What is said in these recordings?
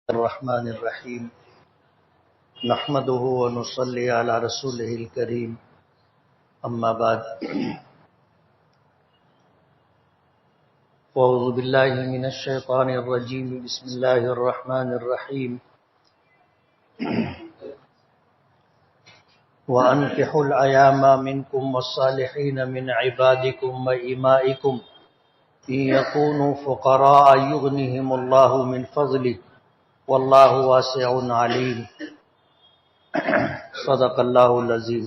الرحمن الرحیم نحمده ونصلی علی رسوله الکریم اما بعد اعوذ باللہ من الشیطان الرجیم بسم اللہ الرحمن الرحیم وَأَنْكِحُوا الْأَيَامَ مِنْكُمْ وَالصَّالِحِينَ مِنْ عِبَادِكُمْ وَإِمَائِكُمْ إِنْ يَكُونُوا فُقَرَاءَ يُغْنِهِمُ اللَّهُ مِنْ فَضْلِهِ واللہ واسع علیم صدق اللہ العظیم۔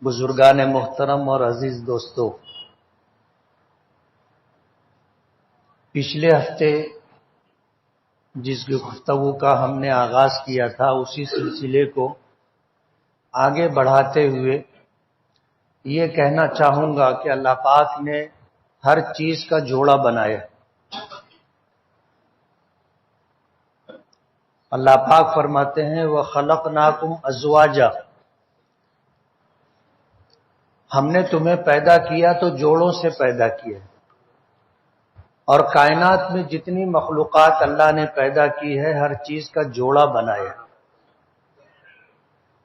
بزرگان محترم اور عزیز دوستو، پچھلے ہفتے جس گفتگو کا ہم نے آغاز کیا تھا اسی سلسلے کو آگے بڑھاتے ہوئے یہ کہنا چاہوں گا کہ اللہ پاک نے ہر چیز کا جوڑا بنایا۔ اللہ پاک فرماتے ہیں وَخَلَقْنَاكُمْ أَزْوَاجًا، ہم نے تمہیں پیدا کیا تو جوڑوں سے پیدا کیا، اور کائنات میں جتنی مخلوقات اللہ نے پیدا کی ہے ہر چیز کا جوڑا بنایا۔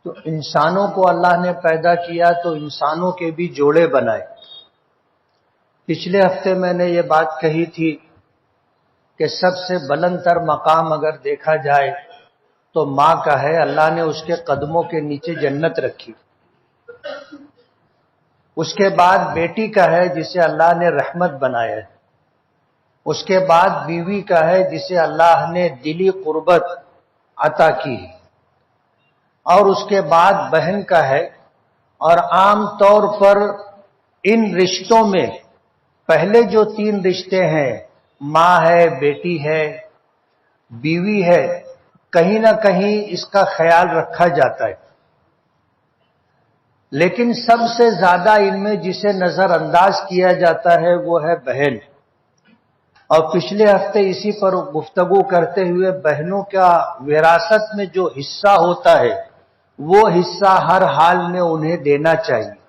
تو انسانوں کو اللہ نے پیدا کیا تو انسانوں کے بھی جوڑے بنائے۔ پچھلے ہفتے میں نے یہ بات کہی تھی کہ سب سے بلند تر مقام اگر دیکھا جائے تو ماں کا ہے، اللہ نے اس کے قدموں کے نیچے جنت رکھی۔ اس کے بعد بیٹی کا ہے جسے اللہ نے رحمت بنایا ہے۔ اس کے بعد بیوی کا ہے جسے اللہ نے دلی قربت عطا کی، اور اس کے بعد بہن کا ہے۔ اور عام طور پر ان رشتوں میں پہلے جو تین رشتے ہیں، ماں ہے، بیٹی ہے، بیوی ہے، کہیں نہ کہیں اس کا خیال رکھا جاتا ہے، لیکن سب سے زیادہ ان میں جسے نظر انداز کیا جاتا ہے وہ ہے بہن۔ اور پچھلے ہفتے اسی پر گفتگو کرتے ہوئے بہنوں کا وراثت میں جو حصہ ہوتا ہے وہ حصہ ہر حال میں انہیں دینا چاہیے۔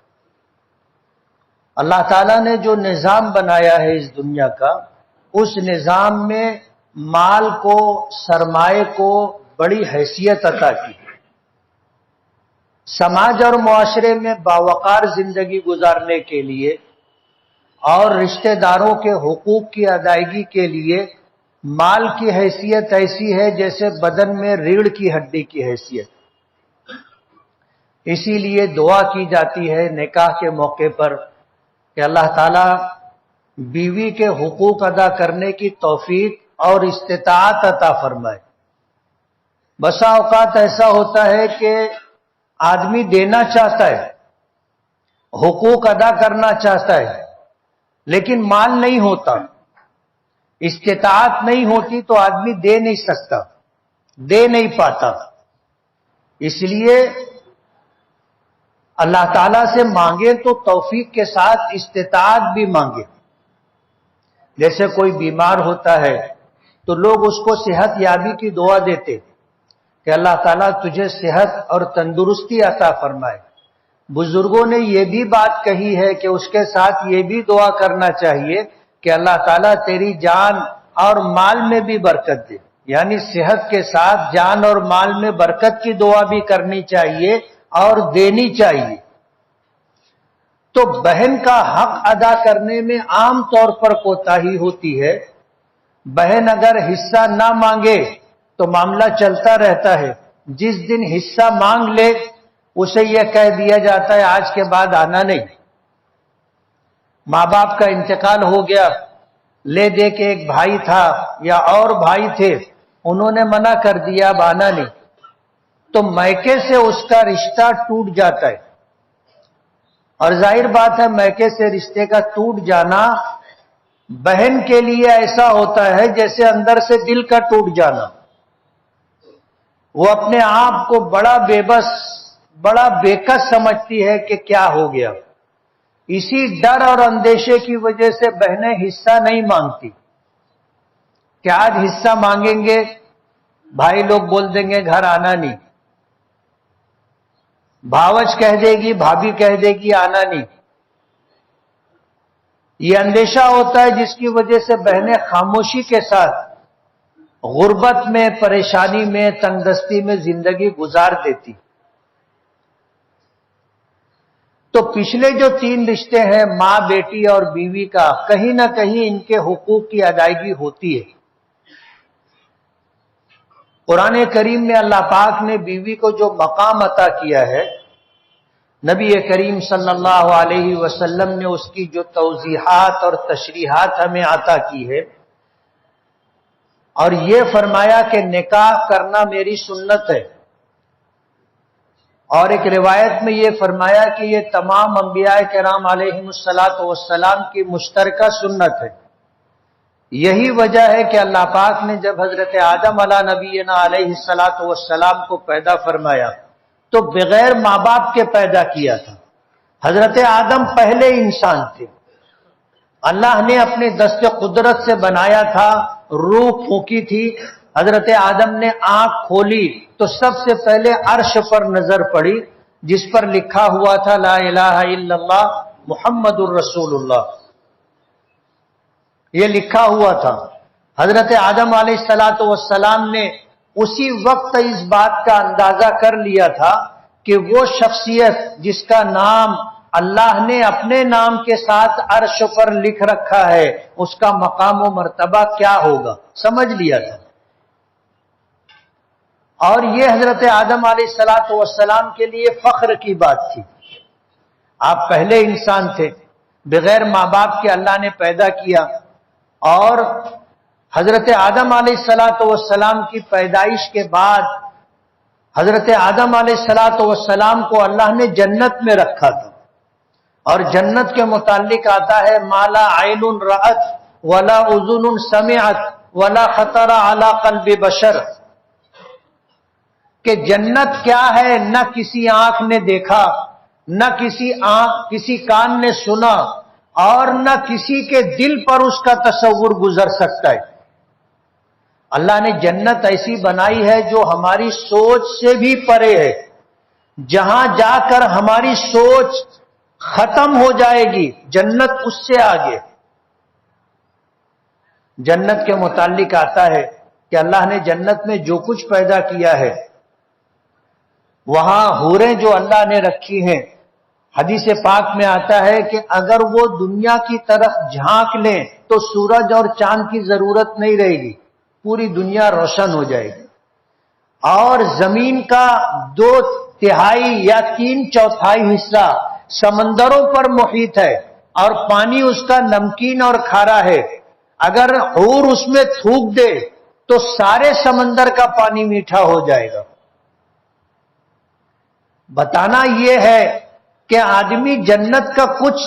اللہ تعالیٰ نے جو نظام بنایا ہے اس دنیا کا، اس نظام میں مال کو، سرمائے کو بڑی حیثیت عطا کی۔ سماج اور معاشرے میں باوقار زندگی گزارنے کے لیے اور رشتہ داروں کے حقوق کی ادائیگی کے لیے مال کی حیثیت ایسی ہے جیسے بدن میں ریڑھ کی ہڈی کی حیثیت۔ اسی لیے دعا کی جاتی ہے نکاح کے موقع پر کہ اللہ تعالیٰ بیوی کے حقوق ادا کرنے کی توفیق اور استطاعت عطا فرمائے۔ بسا اوقات ایسا ہوتا ہے کہ آدمی دینا چاہتا ہے، حقوق ادا کرنا چاہتا ہے، لیکن مال نہیں ہوتا، استطاعت نہیں ہوتی تو آدمی دے نہیں سکتا، دے نہیں پاتا۔ اس لیے اللہ تعالیٰ سے مانگے تو توفیق کے ساتھ استطاعت بھی مانگے۔ جیسے کوئی بیمار ہوتا ہے تو لوگ اس کو صحت یابی کی دعا دیتے کہ اللہ تعالیٰ تجھے صحت اور تندرستی عطا فرمائے۔ بزرگوں نے یہ بھی بات کہی ہے کہ اس کے ساتھ یہ بھی دعا کرنا چاہیے کہ اللہ تعالیٰ تیری جان اور مال میں بھی برکت دے، یعنی صحت کے ساتھ جان اور مال میں برکت کی دعا بھی کرنی چاہیے اور دینی چاہیے۔ تو بہن کا حق ادا کرنے میں عام طور پر کوتاہی ہوتی ہے۔ بہن اگر حصہ نہ مانگے تو معاملہ چلتا رہتا ہے، جس دن حصہ مانگ لے اسے یہ کہہ دیا جاتا ہے آج کے بعد آنا نہیں۔ ماں باپ کا انتقال ہو گیا، لے دے کے ایک بھائی تھا یا اور بھائی تھے، انہوں نے منع کر دیا اب آنا نہیں، تو میکے سے اس کا رشتہ ٹوٹ جاتا ہے۔ اور ظاہر بات ہے میکے سے رشتے کا ٹوٹ جانا بہن کے لیے ایسا ہوتا ہے جیسے اندر سے دل کا ٹوٹ جانا۔ وہ اپنے آپ کو بڑا بے بس، بڑا بے کس سمجھتی ہے کہ کیا ہو گیا۔ اسی ڈر اور اندیشے کی وجہ سے بہنیں حصہ نہیں مانگتی کہ آج حصہ مانگیں گے بھائی لوگ بول دیں گے گھر آنا نہیں، بھاوج کہہ دے گی، بھابھی کہہ دے گی آنا نہیں۔ یہ اندیشہ ہوتا ہے جس کی وجہ سے بہنیں خاموشی کے ساتھ غربت میں، پریشانی میں، تنگدستی میں زندگی گزار دیتی. تو پچھلے جو 3 رشتے ہیں ماں، بیٹی اور بیوی کا، کہیں نہ کہیں ان کے حقوق کی ادائیگی ہوتی ہے. قرآن کریم میں اللہ پاک نے بیوی کو جو مقام عطا کیا ہے، نبی کریم صلی اللہ علیہ وسلم نے اس کی جو توضیحات اور تشریحات ہمیں عطا کی ہے، اور یہ فرمایا کہ نکاح کرنا میری سنت ہے. اور ایک روایت میں یہ فرمایا کہ یہ تمام انبیاء کرام علیہم الصلاۃ والسلام کی مشترکہ سنت ہے. یہی وجہ ہے کہ اللہ پاک نے جب حضرت آدم علی نبینا علیہ الصلاۃ والسلام کو پیدا فرمایا تو بغیر ماں باپ کے پیدا کیا تھا. حضرت آدم پہلے انسان تھے. اللہ نے اپنے دست قدرت سے بنایا تھا، روح پھونکی تھی. حضرت آدم نے آنکھ کھولی تو سب سے پہلے عرش پر نظر پڑی، جس پر لکھا ہوا تھا لا الہ الا اللہ محمد الرسول اللہ. یہ لکھا ہوا تھا. حضرت آدم علیہ الصلاۃ والسلام نے اسی وقت اس بات کا اندازہ کر لیا تھا کہ وہ شخصیت جس کا نام اللہ نے اپنے نام کے ساتھ عرش پر لکھ رکھا ہے، اس کا مقام و مرتبہ کیا ہوگا، سمجھ لیا تھا. اور یہ حضرت آدم علیہ الصلاۃ والسلام کے لیے فخر کی بات تھی. آپ پہلے انسان تھے، بغیر ماں باپ کے اللہ نے پیدا کیا. اور حضرت آدم علیہ الصلاۃ والسلام کی پیدائش کے بعد حضرت آدم علیہ الصلاۃ والسلام کو اللہ نے جنت میں رکھا تھا. اور جنت کے متعلق آتا ہے ما لا عین رأت ولا اذن سمعت ولا خطر علی قلب بشر، کہ جنت کیا ہے نہ کسی آنکھ نے دیکھا، نہ کسی کان نے سنا، اور نہ کسی کے دل پر اس کا تصور گزر سکتا ہے. اللہ نے جنت ایسی بنائی ہے جو ہماری سوچ سے بھی پرے ہے. جہاں جا کر ہماری سوچ ختم ہو جائے گی، جنت اس سے آگے. جنت کے متعلق آتا ہے کہ اللہ نے جنت میں جو کچھ پیدا کیا ہے، وہاں حوریں جو اللہ نے رکھی ہیں، حدیث پاک میں آتا ہے کہ اگر وہ دنیا کی طرف جھانک لیں تو سورج اور چاند کی ضرورت نہیں رہے گی، پوری دنیا روشن ہو جائے گی. اور زمین کا 2/3 یا 3/4 حصہ سمندروں پر محیط ہے، اور پانی اس کا نمکین اور کھارا ہے. اگر حور اس میں تھوک دے تو سارے سمندر کا پانی میٹھا ہو جائے گا. بتانا یہ ہے کہ آدمی جنت کا کچھ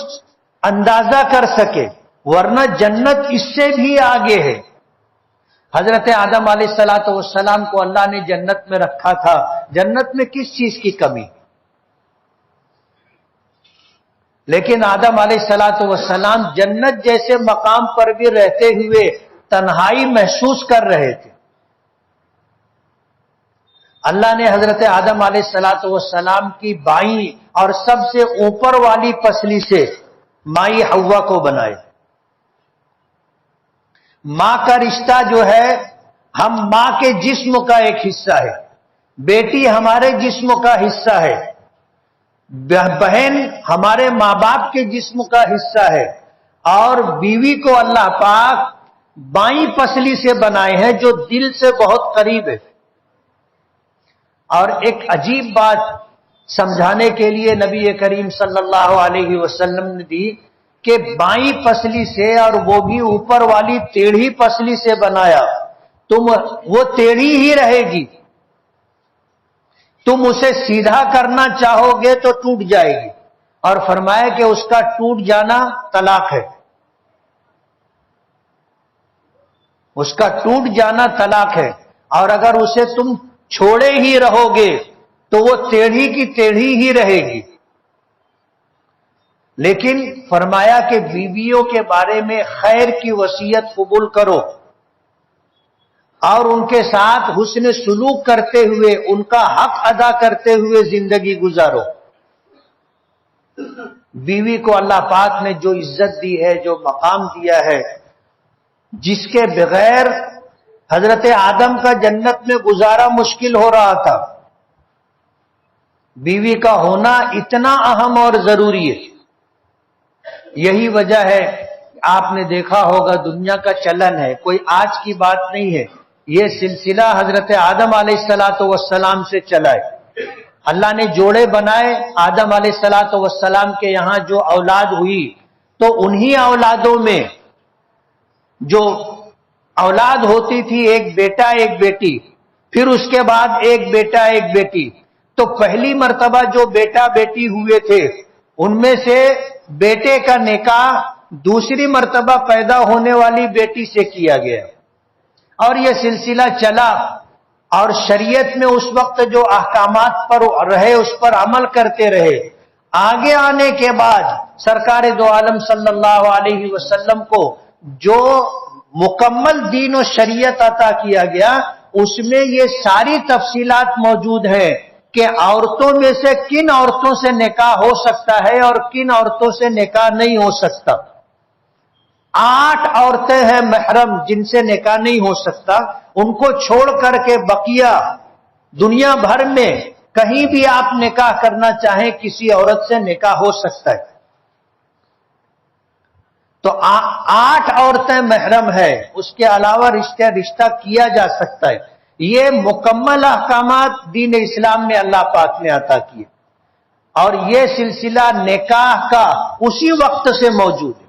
اندازہ کر سکے، ورنہ جنت اس سے بھی آگے ہے. حضرت آدم علیہ الصلاۃ والسلام کو اللہ نے جنت میں رکھا تھا. جنت میں کس چیز کی کمی؟ لیکن آدم علیہ الصلاۃ والسلام جنت جیسے مقام پر بھی رہتے ہوئے تنہائی محسوس کر رہے تھے. اللہ نے حضرت آدم علیہ الصلاۃ والسلام کی بائیں اور سب سے اوپر والی پسلی سے مائی حوا کو بنائے. ماں کا رشتہ جو ہے، ہم ماں کے جسم کا ایک حصہ ہے، بیٹی ہمارے جسم کا حصہ ہے، بہن ہمارے ماں باپ کے جسم کا حصہ ہے. اور بیوی کو اللہ پاک بائیں پسلی سے بنائے ہیں جو دل سے بہت قریب ہے. اور ایک عجیب بات سمجھانے کے لیے نبی کریم صلی اللہ علیہ وسلم نے دی کہ بائیں پسلی سے، اور وہ بھی اوپر والی ٹیڑھی پسلی سے بنایا. وہ ٹیڑھی ہی رہے گی، تم اسے سیدھا کرنا چاہو گے تو ٹوٹ جائے گی. اور فرمایا کہ اس کا ٹوٹ جانا طلاق ہے. اس کا ٹوٹ جانا طلاق ہے. اور اگر اسے تم چھوڑے ہی رہو گے تو وہ ٹیڑھی کی ٹیڑھی ہی رہے گی. لیکن فرمایا کہ بیویوں کے بارے میں خیر کی وصیت قبول کرو اور ان کے ساتھ حسن سلوک کرتے ہوئے، ان کا حق ادا کرتے ہوئے زندگی گزارو. بیوی کو اللہ پاک نے جو عزت دی ہے، جو مقام دیا ہے، جس کے بغیر حضرت آدم کا جنت میں گزارا مشکل ہو رہا تھا. بیوی کا ہونا اتنا اہم اور ضروری ہے. یہی وجہ ہے آپ نے دیکھا ہوگا دنیا کا چلن ہے، کوئی آج کی بات نہیں ہے، یہ سلسلہ حضرت آدم علیہ السلام سے چلا ہے. اللہ نے جوڑے بنائے، آدم علیہ السلام کے یہاں جو اولاد ہوئی تو انہی اولادوں میں جو اولاد ہوتی تھی ایک بیٹا ایک بیٹی، پھر اس کے بعد ایک بیٹا ایک بیٹی، تو پہلی مرتبہ جو بیٹا بیٹی ہوئے تھے ان میں سے بیٹے کا نکاح دوسری مرتبہ پیدا ہونے والی بیٹی سے کیا گیا، اور یہ سلسلہ چلا. اور شریعت میں اس وقت جو احکامات پر رہے اس پر عمل کرتے رہے. آگے آنے کے بعد سرکار دو عالم صلی اللہ علیہ وسلم کو جو مکمل دین و شریعت عطا کیا گیا اس میں یہ ساری تفصیلات موجود ہیں کہ عورتوں میں سے کن عورتوں سے نکاح ہو سکتا ہے اور کن عورتوں سے نکاح نہیں ہو سکتا. 8 عورتیں ہیں محرم جن سے نکاح نہیں ہو سکتا، ان کو چھوڑ کر کے بقیہ دنیا بھر میں کہیں بھی آپ نکاح کرنا چاہیں کسی عورت سے نکاح ہو سکتا ہے. تو 8 عورتیں محرم ہے، اس کے علاوہ رشتہ کیا جا سکتا ہے. یہ مکمل احکامات دین اسلام میں اللہ پاک نے عطا کیے، اور یہ سلسلہ نکاح کا اسی وقت سے موجود ہے.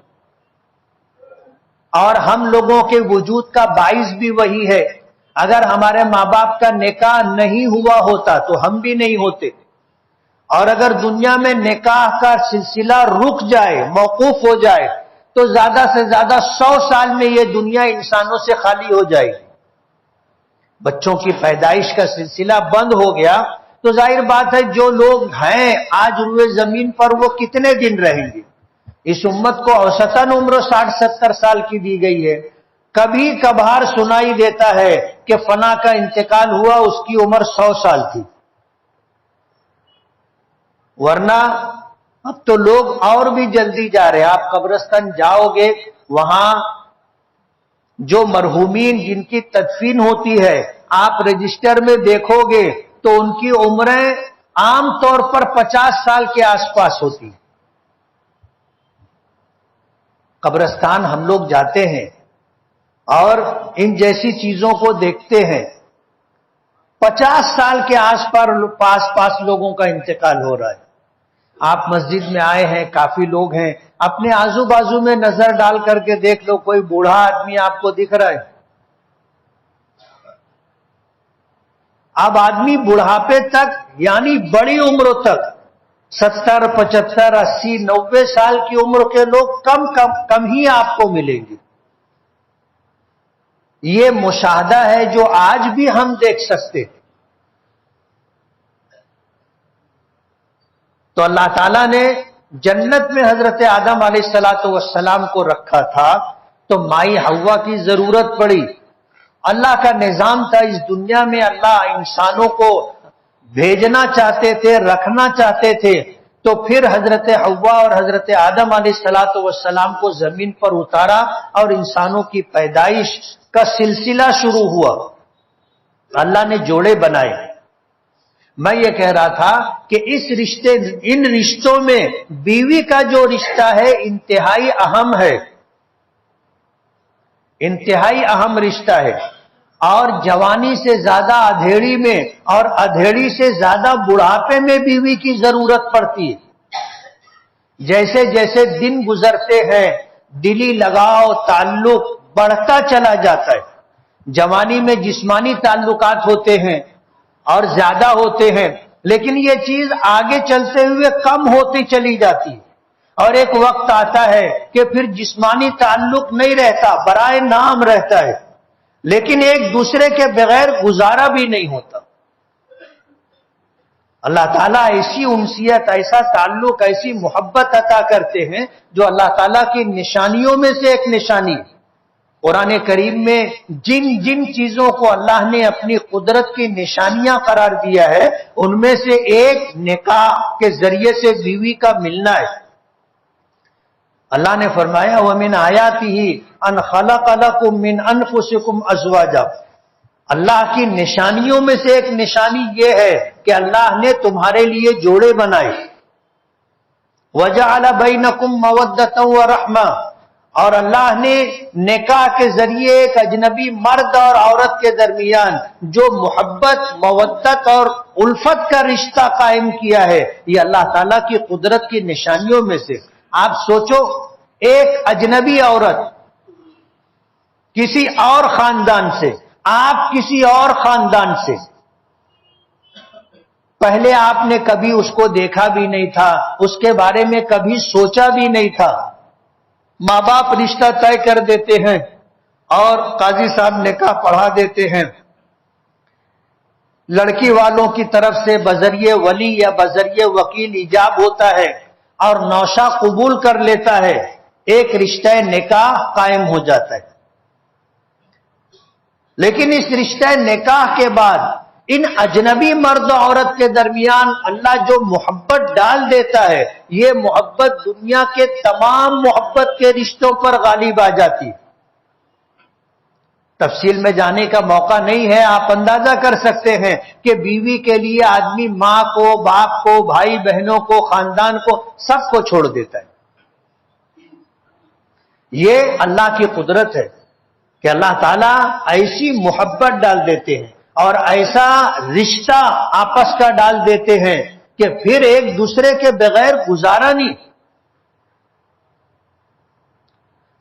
اور ہم لوگوں کے وجود کا باعث بھی وہی ہے. اگر ہمارے ماں باپ کا نکاح نہیں ہوا ہوتا تو ہم بھی نہیں ہوتے، اور اگر دنیا میں نکاح کا سلسلہ رک جائے موقوف ہو جائے تو زیادہ سے زیادہ 100 سال میں یہ دنیا انسانوں سے خالی ہو جائے گی. بچوں کی پیدائش کا سلسلہ بند ہو گیا تو ظاہر بات ہے جو لوگ ہیں آج روئے زمین پر وہ کتنے دن رہیں گے. اس امت کو اوسطاً عمر 60-70 سال کی دی گئی ہے. کبھی کبھار سنائی دیتا ہے کہ فلاں کا انتقال ہوا اس کی عمر 100 سال تھی، ورنہ اب تو لوگ اور بھی جلدی جا رہے ہیں. آپ قبرستان جاؤ گے، وہاں جو مرحومین جن کی تدفین ہوتی ہے آپ رجسٹر میں دیکھو گے تو ان کی عمریں عام طور پر 50 سال کے آس پاس ہوتی ہیں. قبرستان ہم لوگ جاتے ہیں اور ان جیسی چیزوں کو دیکھتے ہیں، 50 سال کے آس پاس لوگوں کا انتقال ہو رہا ہے. آپ مسجد میں آئے ہیں، کافی لوگ ہیں، اپنے آزو بازو میں نظر ڈال کر کے دیکھ لو کوئی بوڑھا آدمی آپ کو دکھ رہا ہے. اب آدمی بڑھاپے تک یعنی بڑی عمروں تک 70, 75, 80, 90 سال کی عمر کے لوگ کم ہی آپ کو ملیں گے. یہ مشاہدہ ہے جو آج بھی ہم دیکھ سکتے. تو اللہ تعالیٰ نے جنت میں حضرت آدم علیہ السلام کو رکھا تھا تو مائی حوا کی ضرورت پڑی. اللہ کا نظام تھا اس دنیا میں، اللہ انسانوں کو بھیجنا چاہتے تھے، رکھنا چاہتے تھے، تو پھر حضرت حوا اور حضرت آدم علیہ السلام کو زمین پر اتارا اور انسانوں کی پیدائش کا سلسلہ شروع ہوا. اللہ نے جوڑے بنائے. میں یہ کہہ رہا تھا کہ ان رشتوں میں بیوی کا جو رشتہ ہے انتہائی اہم ہے، انتہائی اہم رشتہ ہے. اور جوانی سے زیادہ ادھیڑی میں اور ادھیڑی سے زیادہ بڑھاپے میں بیوی کی ضرورت پڑتی ہے. جیسے جیسے دن گزرتے ہیں دلی لگاؤ تعلق بڑھتا چلا جاتا ہے. جوانی میں جسمانی تعلقات ہوتے ہیں اور زیادہ ہوتے ہیں، لیکن یہ چیز آگے چلتے ہوئے کم ہوتی چلی جاتی ہے، اور ایک وقت آتا ہے کہ پھر جسمانی تعلق نہیں رہتا، برائے نام رہتا ہے، لیکن ایک دوسرے کے بغیر گزارا بھی نہیں ہوتا. اللہ تعالیٰ ایسی انسیت، ایسا تعلق، ایسی محبت عطا کرتے ہیں جو اللہ تعالیٰ کی نشانیوں میں سے ایک نشانی ہے. قرآن کریم میں جن جن چیزوں کو اللہ نے اپنی قدرت کی نشانیاں قرار دیا ہے ان میں سے ایک نکاح کے ذریعے سے بیوی کا ملنا ہے. اللہ نے فرمایا وَمِنْ آیَاتِهِ أَنْ خَلَقَ لَكُم مِّنْ أَنفُسِكُمْ أَزْوَاجًا. اللہ کی نشانیوں میں سے ایک نشانی یہ ہے کہ اللہ نے تمہارے لیے جوڑے بنائے. وَجَعَلَ بَيْنَكُمْ مَوَدَّةً وَرَحْمَةً، اور اللہ نے نکاح کے ذریعے ایک اجنبی مرد اور عورت کے درمیان جو محبت، مودت اور الفت کا رشتہ قائم کیا ہے، یہ اللہ تعالیٰ کی قدرت کی نشانیوں میں سے. آپ سوچو، ایک اجنبی عورت کسی اور خاندان سے، آپ کسی اور خاندان سے، پہلے آپ نے کبھی اس کو دیکھا بھی نہیں تھا، اس کے بارے میں کبھی سوچا بھی نہیں تھا. ماں باپ رشتہ طے کر دیتے ہیں اور قاضی صاحب نکاح پڑھا دیتے ہیں. لڑکی والوں کی طرف سے بذریعہ ولی یا بذریعہ وکیل ایجاب ہوتا ہے اور نوشہ قبول کر لیتا ہے، ایک رشتہ نکاح قائم ہو جاتا ہے. لیکن اس رشتہ نکاح کے بعد ان اجنبی مرد و عورت کے درمیان اللہ جو محبت ڈال دیتا ہے، یہ محبت دنیا کے تمام محبت کے رشتوں پر غالب آ جاتی. تفصیل میں جانے کا موقع نہیں ہے، آپ اندازہ کر سکتے ہیں کہ بیوی کے لیے آدمی ماں کو، باپ کو، بھائی بہنوں کو، خاندان کو، سب کو چھوڑ دیتا ہے. یہ اللہ کی قدرت ہے کہ اللہ تعالیٰ ایسی محبت ڈال دیتے ہیں اور ایسا رشتہ آپس کا ڈال دیتے ہیں کہ پھر ایک دوسرے کے بغیر گزارا نہیں.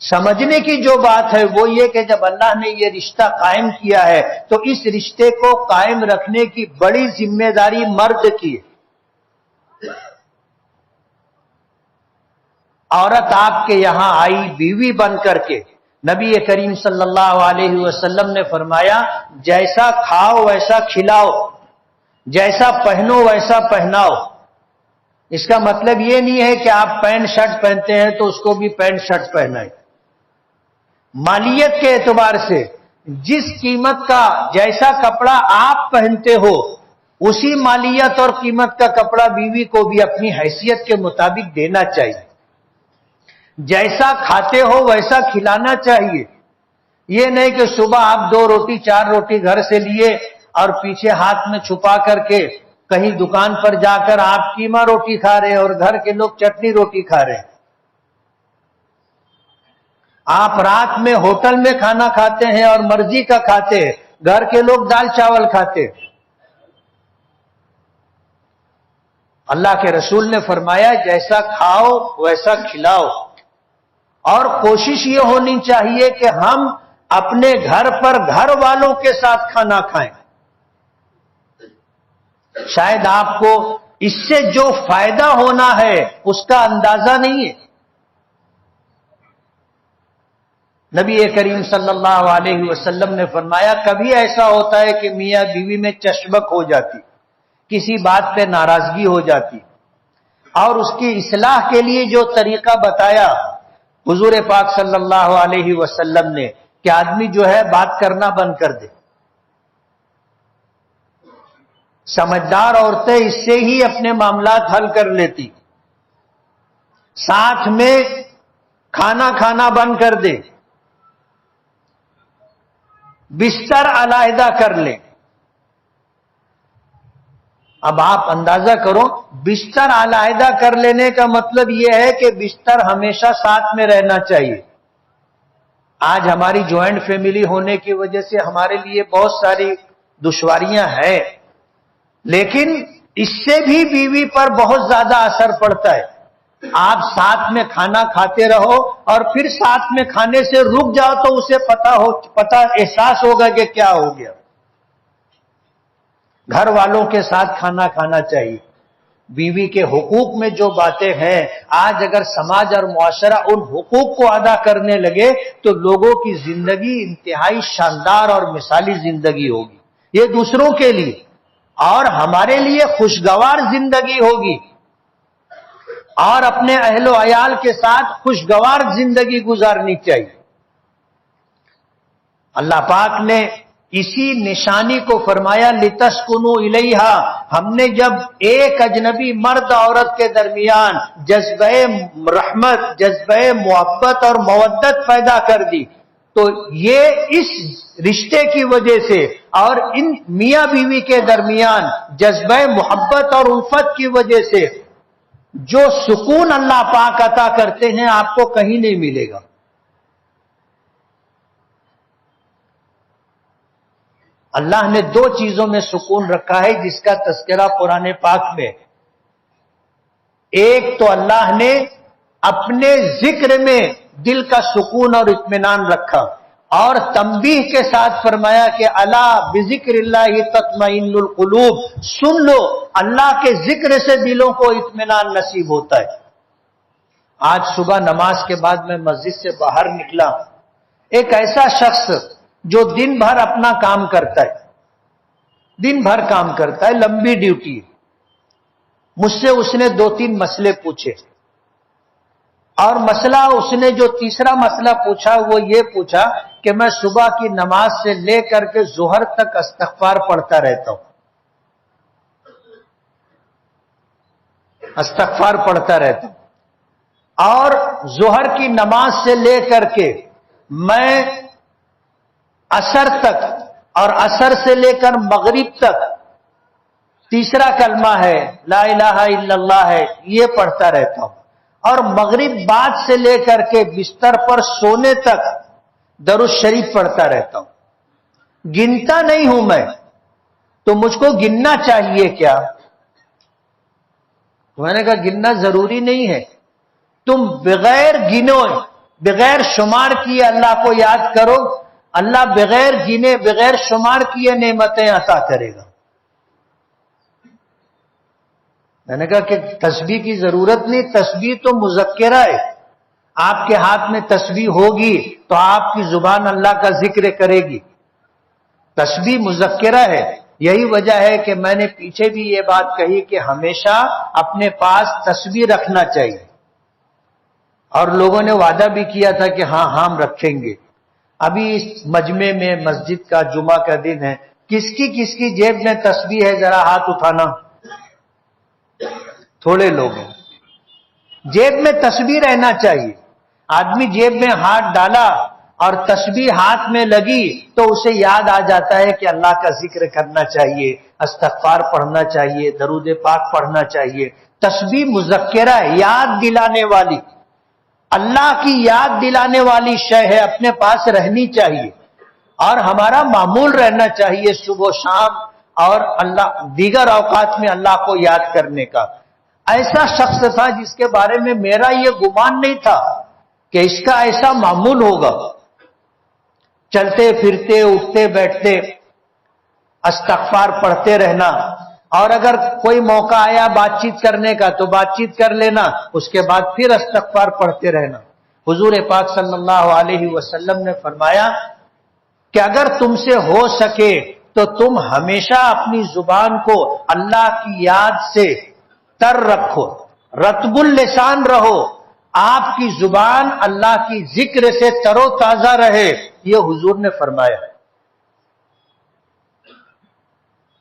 سمجھنے کی جو بات ہے وہ یہ کہ جب اللہ نے یہ رشتہ قائم کیا ہے تو اس رشتے کو قائم رکھنے کی بڑی ذمہ داری مرد کی ہے. عورت آپ کے یہاں آئی بیوی بن کر کے، نبی کریم صلی اللہ علیہ وسلم نے فرمایا جیسا کھاؤ ویسا کھلاؤ، جیسا پہنو ویسا پہناؤ. اس کا مطلب یہ نہیں ہے کہ آپ پینٹ شرٹ پہنتے ہیں تو اس کو بھی پینٹ شرٹ پہنائیں. مالیت کے اعتبار سے جس قیمت کا جیسا کپڑا آپ پہنتے ہو اسی مالیت اور قیمت کا کپڑا بیوی کو بھی اپنی حیثیت کے مطابق دینا چاہیے. جیسا کھاتے ہو ویسا کھلانا چاہیے. یہ نہیں کہ صبح آپ 2 روٹی 4 روٹی گھر سے لیے اور پیچھے ہاتھ میں چھپا کر کے کہیں دکان پر جا کر آپ قیمہ روٹی کھا رہے ہیں اور گھر کے لوگ چٹنی روٹی کھا رہے ہیں. آپ رات میں ہوٹل میں کھانا کھاتے ہیں اور مرضی کا کھاتے ہیں، گھر کے لوگ دال چاول کھاتے. اللہ کے رسول نے فرمایا جیسا کھاؤ ویسا کھلاؤ، اور کوشش یہ ہونی چاہیے کہ ہم اپنے گھر پر گھر والوں کے ساتھ کھانا کھائیں. شاید آپ کو اس سے جو فائدہ ہونا ہے اس کا اندازہ نہیں ہے. نبی کریم صلی اللہ علیہ وسلم نے فرمایا کبھی ایسا ہوتا ہے کہ میاں بیوی میں چشمک ہو جاتی، کسی بات پہ ناراضگی ہو جاتی، اور اس کی اصلاح کے لیے جو طریقہ بتایا حضور پاک صلی اللہ علیہ وسلم نے کہ آدمی جو ہے بات کرنا بند کر دے. سمجھدار عورتیں اس سے ہی اپنے معاملات حل کر لیتی. ساتھ میں کھانا کھانا بند کر دے، بستر علیحدہ کر لیں. اب آپ اندازہ کرو، بستر علیحدہ کر لینے کا مطلب یہ ہے کہ بستر ہمیشہ ساتھ میں رہنا چاہیے. آج ہماری جوائنٹ فیملی ہونے کی وجہ سے ہمارے لیے بہت ساری دشواریاں ہیں، لیکن اس سے بھی بیوی پر بہت زیادہ اثر پڑتا ہے. آپ ساتھ میں کھانا کھاتے رہو اور پھر ساتھ میں کھانے سے رک جاؤ تو اسے پتا احساس ہوگا کہ کیا ہو گیا. گھر والوں کے ساتھ کھانا کھانا چاہیے. بیوی کے حقوق میں جو باتیں ہیں، آج اگر سماج اور معاشرہ ان حقوق کو ادا کرنے لگے تو لوگوں کی زندگی انتہائی شاندار اور مثالی زندگی ہوگی. یہ دوسروں کے لیے اور ہمارے لیے خوشگوار زندگی ہوگی، اور اپنے اہل و عیال کے ساتھ خوشگوار زندگی گزارنی چاہیے. اللہ پاک نے اسی نشانی کو فرمایا لِتَسْكُنُوا إِلَيْهَا. ہم نے جب ایک اجنبی مرد عورت کے درمیان جذبہ رحمت، جذبہ محبت اور مودت پیدا کر دی تو یہ اس رشتے کی وجہ سے اور ان میاں بیوی کے درمیان جذبہ محبت اور الفت کی وجہ سے جو سکون اللہ پاک عطا کرتے ہیں آپ کو کہیں نہیں ملے گا. اللہ نے دو چیزوں میں سکون رکھا ہے جس کا تذکرہ قرآن پاک میں. ایک تو اللہ نے اپنے ذکر میں دل کا سکون اور اطمینان رکھا اور تنبیہ کے ساتھ فرمایا کہ الا بذکر اللہ تطمئن القلوب، سن لو اللہ کے ذکر سے دلوں کو اطمینان نصیب ہوتا ہے. آج صبح نماز کے بعد میں مسجد سے باہر نکلا، ایک ایسا شخص جو دن بھر اپنا کام کرتا ہے، دن بھر کام کرتا ہے، لمبی ڈیوٹی. مجھ سے اس نے 2-3 مسئلے پوچھے اور مسئلہ اس نے جو تیسرا مسئلہ پوچھا وہ یہ پوچھا کہ میں صبح کی نماز سے لے کر کے ظہر تک استغفار پڑھتا رہتا ہوں، استغفار پڑھتا رہتا ہوں، اور ظہر کی نماز سے لے کر کے میں عصر تک اور عصر سے لے کر مغرب تک تیسرا کلمہ ہے لا الہ الا اللہ ہے یہ پڑھتا رہتا ہوں، اور مغرب بعد سے لے کر کے بستر پر سونے تک درود شریف پڑھتا رہتا ہوں. گنتا نہیں ہوں میں، تو مجھ کو گننا چاہیے کیا؟ میں نے کہا گننا ضروری نہیں ہے، تم بغیر گنو بغیر شمار کیے اللہ کو یاد کرو، اللہ بغیر گنے بغیر شمار کیے نعمتیں عطا کرے گا. میں نے کہا کہ تسبیح کی ضرورت نہیں، تسبیح تو مذکرہ ہے، آپ کے ہاتھ میں تسبیح ہوگی تو آپ کی زبان اللہ کا ذکر کرے گی. تسبیح مذکرہ ہے. یہی وجہ ہے کہ میں نے پیچھے بھی یہ بات کہی کہ ہمیشہ اپنے پاس تسبیح رکھنا چاہیے، اور لوگوں نے وعدہ بھی کیا تھا کہ ہاں ہم رکھیں گے. ابھی اس مجمع میں مسجد کا جمعہ کا دن ہے، کس کی جیب میں تسبیح ہے؟ ذرا ہاتھ اٹھانا. تھوڑے لوگ ہیں. جیب میں تسبیح رہنا چاہیے. آدمی جیب میں ہاتھ ڈالا اور تسبیح ہاتھ میں لگی تو اسے یاد آ جاتا ہے کہ اللہ کا ذکر کرنا چاہیے، استغفار پڑھنا چاہیے، درود پاک پڑھنا چاہیے. تسبیح مذکرہ ہے، یاد دلانے والی، اللہ کی یاد دلانے والی شے ہے، اپنے پاس رہنی چاہیے اور ہمارا معمول رہنا چاہیے صبح و شام اور اللہ دیگر اوقات میں اللہ کو یاد کرنے کا. ایسا شخص تھا جس کے بارے میں میرا یہ گمان نہیں تھا کہ اس کا ایسا معمول ہوگا، چلتے پھرتے اٹھتے بیٹھتے استغفار پڑھتے رہنا، اور اگر کوئی موقع آیا بات چیت کرنے کا تو بات چیت کر لینا، اس کے بعد پھر استغفار پڑھتے رہنا. حضور پاک صلی اللہ علیہ وسلم نے فرمایا کہ اگر تم سے ہو سکے تو تم ہمیشہ اپنی زبان کو اللہ کی یاد سے تر رکھو، رطب اللسان رہو، آپ کی زبان اللہ کی ذکر سے تر و تازہ رہے. یہ حضور نے فرمایا.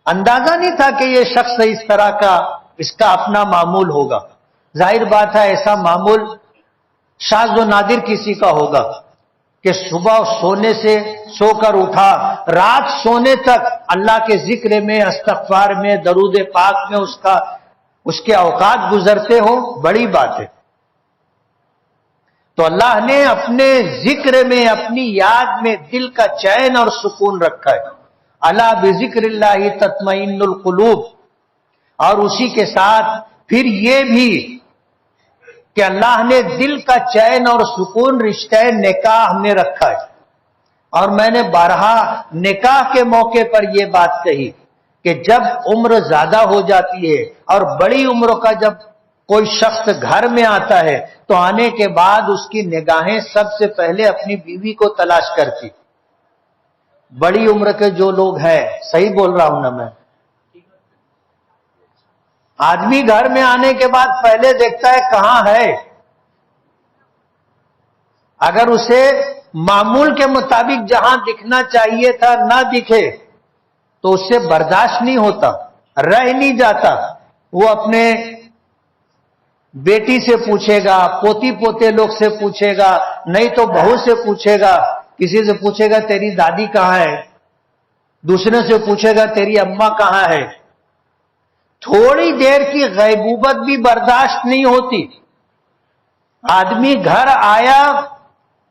اندازہ نہیں تھا کہ یہ شخص اس طرح کا اس کا اپنا معمول ہوگا. ظاہر بات ہے ایسا معمول شاذ و نادر کسی کا ہوگا کہ صبح سونے سے سو کر اٹھا، رات سونے تک اللہ کے ذکر میں، استغفار میں، درود پاک میں اس کے اوقات گزرتے ہوں. بڑی بات ہے. تو اللہ نے اپنے ذکر میں، اپنی یاد میں دل کا چین اور سکون رکھا ہے. الا بذکر اللہ تطمئن القلوب. اور اسی کے ساتھ پھر یہ بھی کہ اللہ نے دل کا چین اور سکون رشتہ نکاح میں رکھا ہے. اور میں نے بارہا نکاح کے موقع پر یہ بات کہی کہ جب عمر زیادہ ہو جاتی ہے اور بڑی عمر کا جب کوئی شخص گھر میں آتا ہے تو آنے کے بعد اس کی نگاہیں سب سے پہلے اپنی بیوی کو تلاش کرتی. بڑی عمر کے جو لوگ ہیں، صحیح بول رہا ہوں نا میں، آدمی گھر میں آنے کے بعد پہلے دیکھتا ہے کہاں ہے. اگر اسے معمول کے مطابق جہاں دکھنا چاہیے تھا نہ دکھے تو اس سے برداشت نہیں ہوتا، رہ نہیں جاتا. وہ اپنے بیٹی سے پوچھے گا، پوتی پوتے لوگ سے پوچھے گا، نہیں تو بہو سے پوچھے گا کسی سے پوچھے گا تیری دادی کہاں ہے، دوسرے سے پوچھے گا تیری اماں کہاں ہے. تھوڑی دیر کی غیبوبت بھی برداشت نہیں ہوتی. آدمی گھر آیا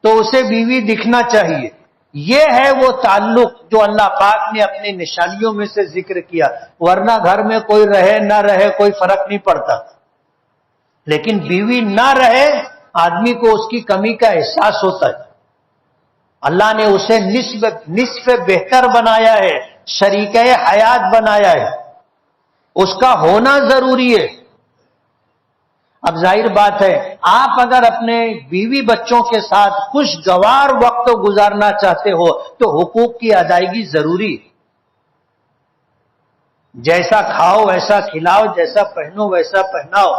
تو اسے بیوی دکھنا چاہیے. یہ ہے وہ تعلق جو اللہ پاک نے اپنی نشانیوں میں سے ذکر کیا. ورنہ گھر میں کوئی رہے نہ رہے کوئی فرق نہیں پڑتا، لیکن بیوی نہ رہے آدمی کو اس کی کمی کا احساس ہوتا ہے. اللہ نے اسے نصف بہتر بنایا ہے، شریکہ حیات بنایا ہے، اس کا ہونا ضروری ہے. اب ظاہر بات ہے آپ اگر اپنے بیوی بچوں کے ساتھ خوشگوار وقت گزارنا چاہتے ہو تو حقوق کی ادائیگی ضروری. جیسا کھاؤ ویسا کھلاؤ، جیسا پہنو ویسا پہناؤ.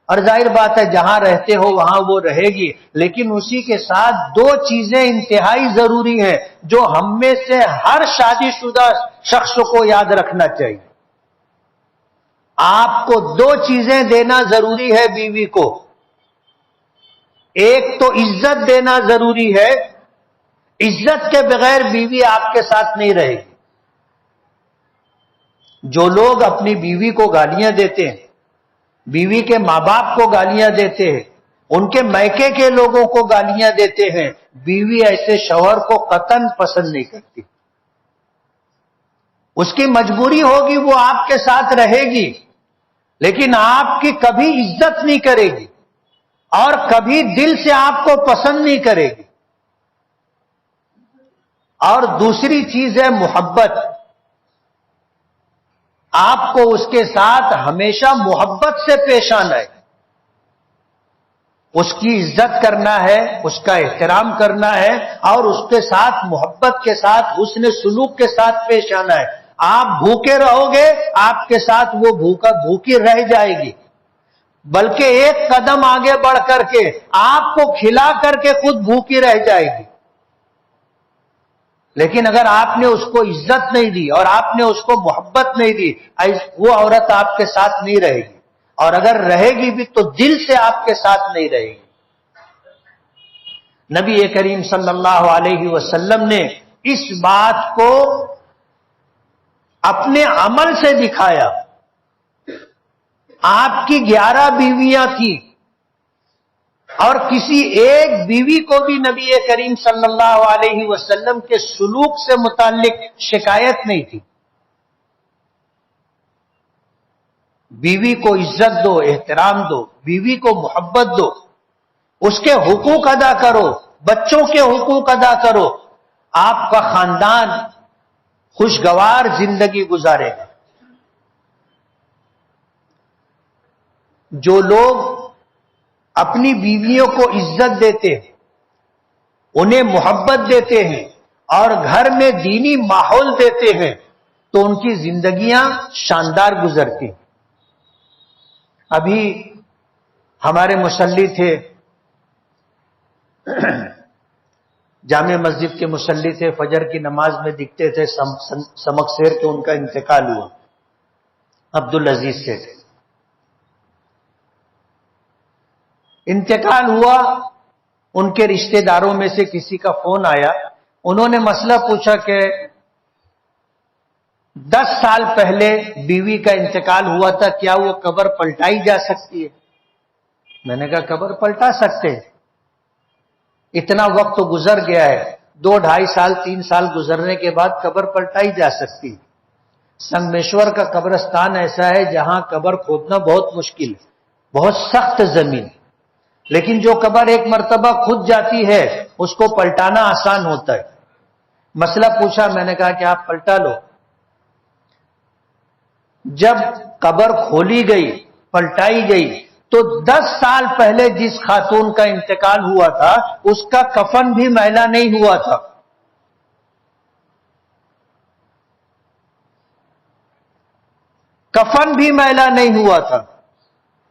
اور ظاہر بات ہے جہاں رہتے ہو وہاں وہ رہے گی، لیکن اسی کے ساتھ دو چیزیں انتہائی ضروری ہیں جو ہم میں سے ہر شادی شدہ شخص کو یاد رکھنا چاہیے. آپ کو دو چیزیں دینا ضروری ہے بیوی کو. ایک تو عزت دینا ضروری ہے، عزت کے بغیر بیوی آپ کے ساتھ نہیں رہے گی. جو لوگ اپنی بیوی کو گالیاں دیتے ہیں، بیوی کے ماں باپ کو گالیاں دیتے ہیں، ان کے میکے کے لوگوں کو گالیاں دیتے ہیں، بیوی ایسے شوہر کو قطعاً پسند نہیں کرتی. اس کی مجبوری ہوگی وہ آپ کے ساتھ رہے گی، لیکن آپ کی کبھی عزت نہیں کرے گی اور کبھی دل سے آپ کو پسند نہیں کرے گی. اور دوسری چیز ہے محبت. آپ کو اس کے ساتھ ہمیشہ محبت سے پیش آنا ہے، اس کی عزت کرنا ہے، اس کا احترام کرنا ہے اور اس کے ساتھ محبت کے ساتھ حسن سلوک کے ساتھ پیش آنا ہے. آپ بھوکے رہو گے آپ کے ساتھ وہ بھوکی رہ جائے گی، بلکہ ایک قدم آگے بڑھ کر کے آپ کو کھلا کر کے خود بھوکی رہ جائے گی. لیکن اگر آپ نے اس کو عزت نہیں دی اور آپ نے اس کو محبت نہیں دی، وہ عورت آپ کے ساتھ نہیں رہے گی، اور اگر رہے گی بھی تو دل سے آپ کے ساتھ نہیں رہے گی. نبی کریم صلی اللہ علیہ وسلم نے اس بات کو اپنے عمل سے دکھایا. آپ کی 11 بیویاں تھیں اور کسی ایک بیوی کو بھی نبی کریم صلی اللہ علیہ وسلم کے سلوک سے متعلق شکایت نہیں تھی. بیوی کو عزت دو، احترام دو، بیوی کو محبت دو، اس کے حقوق ادا کرو، بچوں کے حقوق ادا کرو، آپ کا خاندان خوشگوار زندگی گزارے گا. جو لوگ اپنی بیویوں کو عزت دیتے ہیں، انہیں محبت دیتے ہیں اور گھر میں دینی ماحول دیتے ہیں تو ان کی زندگیاں شاندار گزرتی ہیں. ابھی ہمارے مصلی تھے، جامع مسجد کے مصلی تھے، فجر کی نماز میں دکھتے تھے، سمک سیر کے ان کا انتقال ہوا، عبدالعزیز سے تھے. انتقال ہوا، ان کے رشتہ داروں میں سے کسی کا فون آیا، انہوں نے مسئلہ پوچھا کہ 10 سال پہلے بیوی کا انتقال ہوا تھا، کیا وہ قبر پلٹائی جا سکتی ہے؟ میں نے کہا قبر پلٹا سکتے ہیں، اتنا وقت گزر گیا ہے، 2 ڈھائی سال 3 سال گزرنے کے بعد قبر پلٹائی جا سکتی. سنگمیشور کا قبرستان ایسا ہے جہاں قبر کھودنا بہت مشکل ہے، بہت سخت زمین، لیکن جو قبر ایک مرتبہ کھود جاتی ہے اس کو پلٹانا آسان ہوتا ہے. مسئلہ پوچھا، میں نے کہا کہ آپ پلٹا لو. جب قبر کھولی گئی، پلٹائی گئی، تو 10 سال پہلے جس خاتون کا انتقال ہوا تھا اس کا کفن بھی میلا نہیں ہوا تھا. کفن بھی میلا نہیں ہوا تھا.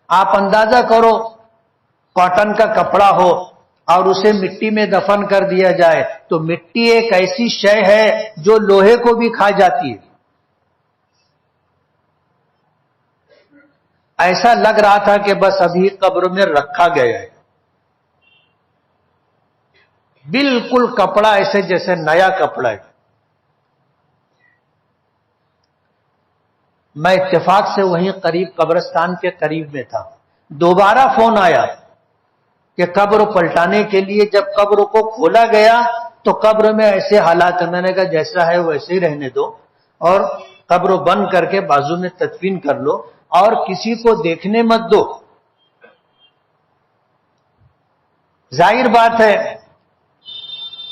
آپ اندازہ کرو، کاٹن کا کپڑا ہو اور اسے مٹی میں دفن کر دیا جائے تو مٹی ایک ایسی شے ہے جو لوہے کو بھی کھا جاتی ہے. ایسا لگ رہا تھا کہ بس ابھی قبر میں رکھا گیا ہے. بالکل کپڑا ایسے جیسے نیا کپڑا ہے. میں اتفاق سے وہیں قریب قبرستان کے قریب میں تھا. دوبارہ فون آیا کہ قبر پلٹانے کے لیے. جب قبر کو کھولا گیا تو قبر میں ایسے حالات ہیں. میں نے کہا جیسا ہے ویسے ہی رہنے دو اور قبر بند کر کے بازو میں تدفین کر لو اور کسی کو دیکھنے مت دو. ظاہر بات ہے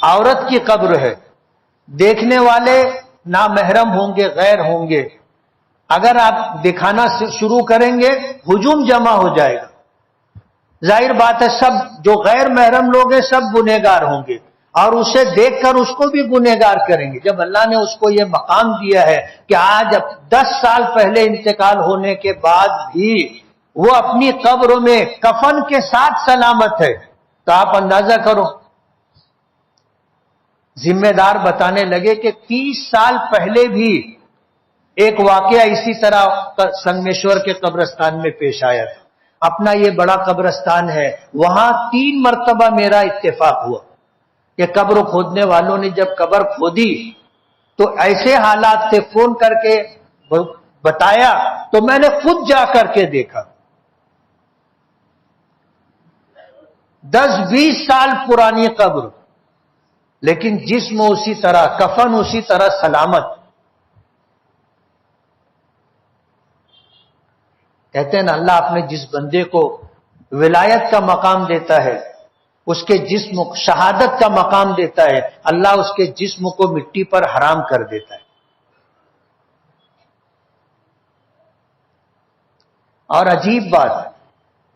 عورت کی قبر ہے, دیکھنے والے نامحرم ہوں گے, غیر ہوں گے. اگر آپ دکھانا شروع کریں گے ہجوم جمع ہو جائے گا. ظاہر بات ہے سب جو غیر محرم لوگ ہیں سب گنہگار ہوں گے اور اسے دیکھ کر اس کو بھی گنہگار کریں گے. جب اللہ نے اس کو یہ مقام دیا ہے کہ آج 10 سال پہلے انتقال ہونے کے بعد بھی وہ اپنی قبر میں کفن کے ساتھ سلامت ہے, تو آپ اندازہ کرو. ذمہ دار بتانے لگے کہ 30 سال پہلے بھی ایک واقعہ اسی طرح سنگمیشور کے قبرستان میں پیش آیا تھا. اپنا یہ بڑا قبرستان ہے, وہاں 3 مرتبہ میرا اتفاق ہوا کہ قبر کھودنے والوں نے جب قبر کھودی تو ایسے حالات تھے, فون کر کے بتایا تو میں نے خود جا کر کے دیکھا. 10-20 سال پرانی قبر, لیکن جسم اسی طرح, کفن اسی طرح سلامت. کہتے ہیں نا اللہ اپنے جس بندے کو ولایت کا مقام دیتا ہے, اس کے جسم شہادت کا مقام دیتا ہے, اللہ اس کے جسم کو مٹی پر حرام کر دیتا ہے. اور عجیب بات,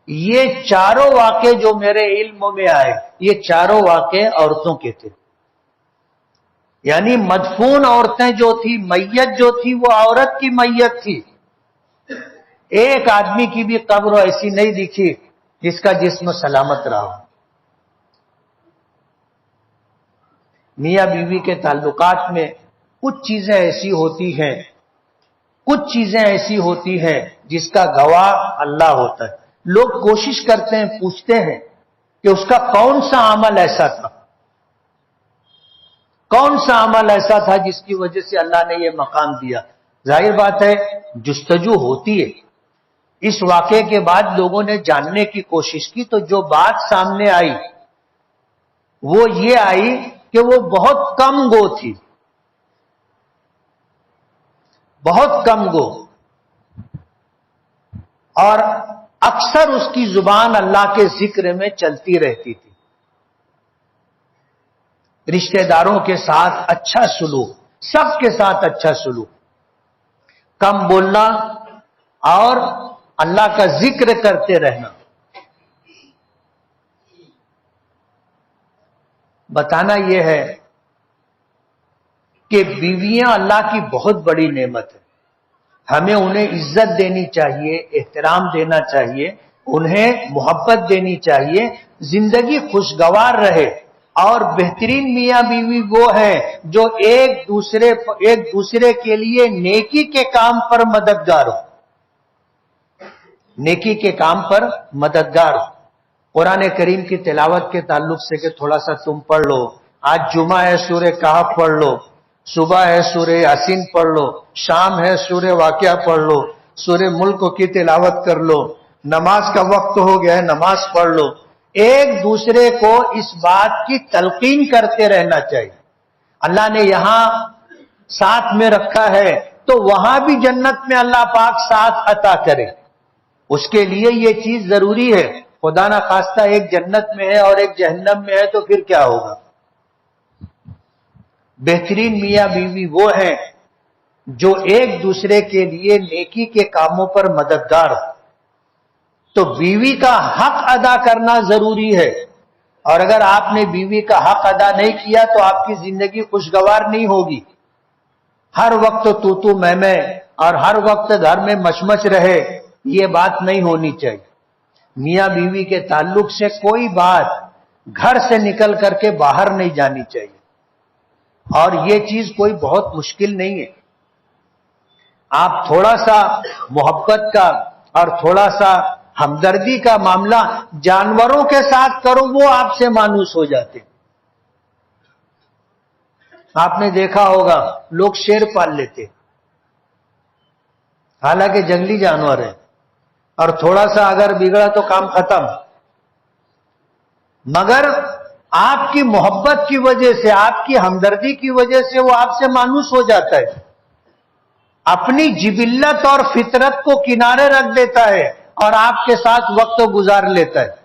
یہ چاروں واقعے جو میرے علم میں آئے یہ چاروں واقعے عورتوں کے تھے. یعنی مدفون عورتیں جو تھی, میت جو تھی وہ عورت کی میت تھی. ایک آدمی کی بھی قبر ایسی نہیں دکھی جس کا جسم سلامت رہا. میاں بیوی کے تعلقات میں کچھ چیزیں ایسی ہوتی ہیں جس کا گواہ اللہ ہوتا ہے. لوگ کوشش کرتے ہیں, پوچھتے ہیں کہ اس کا کون سا عمل ایسا تھا جس کی وجہ سے اللہ نے یہ مقام دیا. ظاہر بات ہے جستجو ہوتی ہے. اس واقعے کے بعد لوگوں نے جاننے کی کوشش کی تو جو بات سامنے آئی وہ یہ آئی کہ وہ بہت کم گو تھی, بہت کم گو, اور اکثر اس کی زبان اللہ کے ذکر میں چلتی رہتی تھی. رشتہ داروں کے ساتھ اچھا سلوک, سب کے ساتھ اچھا سلوک, کم بولنا اور اللہ کا ذکر کرتے رہنا. بتانا یہ ہے کہ بیویاں اللہ کی بہت بڑی نعمت ہے. ہمیں انہیں عزت دینی چاہیے, احترام دینا چاہیے, انہیں محبت دینی چاہیے, زندگی خوشگوار رہے. اور بہترین میاں بیوی وہ ہیں جو ایک دوسرے کے لیے نیکی کے کام پر مددگار ہو, نیکی کے کام پر مددگار ہو. قرآن کریم کی تلاوت کے تعلق سے کہ تھوڑا سا تم پڑھ لو, آج جمعہ ہے سورہ کہف پڑھ لو, صبح ہے سورہ یاسین پڑھ لو, شام ہے سورہ واقعہ پڑھ لو, سورہ ملک کی تلاوت کر لو, نماز کا وقت ہو گیا ہے نماز پڑھ لو. ایک دوسرے کو اس بات کی تلقین کرتے رہنا چاہیے. اللہ نے یہاں ساتھ میں رکھا ہے تو وہاں بھی جنت میں اللہ پاک ساتھ عطا کرے. اس کے لیے یہ چیز ضروری ہے. خدا نہ خواستہ ایک جنت میں ہے اور ایک جہنم میں ہے تو پھر کیا ہوگا. بہترین میاں بیوی وہ ہیں جو ایک دوسرے کے لیے نیکی کے کاموں پر مددگار ہو. تو بیوی کا حق ادا کرنا ضروری ہے, اور اگر آپ نے بیوی کا حق ادا نہیں کیا تو آپ کی زندگی خوشگوار نہیں ہوگی. ہر وقت تو میں اور ہر وقت گھر میں مچمچ رہے, یہ بات نہیں ہونی چاہیے. میاں بیوی کے تعلق سے کوئی بات گھر سے نکل کر کے باہر نہیں جانی چاہیے, اور یہ چیز کوئی بہت مشکل نہیں ہے. آپ تھوڑا سا محبت کا اور تھوڑا سا ہمدردی کا معاملہ جانوروں کے ساتھ کرو, وہ آپ سے مانوس ہو جاتے. آپ نے دیکھا ہوگا لوگ شیر پال لیتے، حالانکہ جنگلی جانور ہے، اور تھوڑا سا اگر بگڑا تو کام ختم. مگر آپ کی محبت کی وجہ سے، آپ کی ہمدردی کی وجہ سے وہ آپ سے مانوس ہو جاتا ہے، اپنی جبلت اور فطرت کو کنارے رکھ دیتا ہے اور آپ کے ساتھ وقت گزار لیتا ہے.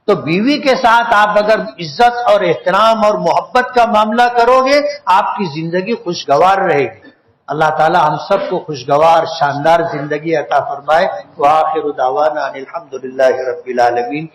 تو بیوی کے ساتھ آپ اگر عزت اور احترام اور محبت کا معاملہ کرو گے، آپ کی زندگی خوشگوار رہے گی. اللہ تعالی ہم سب کو خوشگوار شاندار زندگی عطا فرمائے. وآخر دعوانا ان الحمدللہ رب العالمین.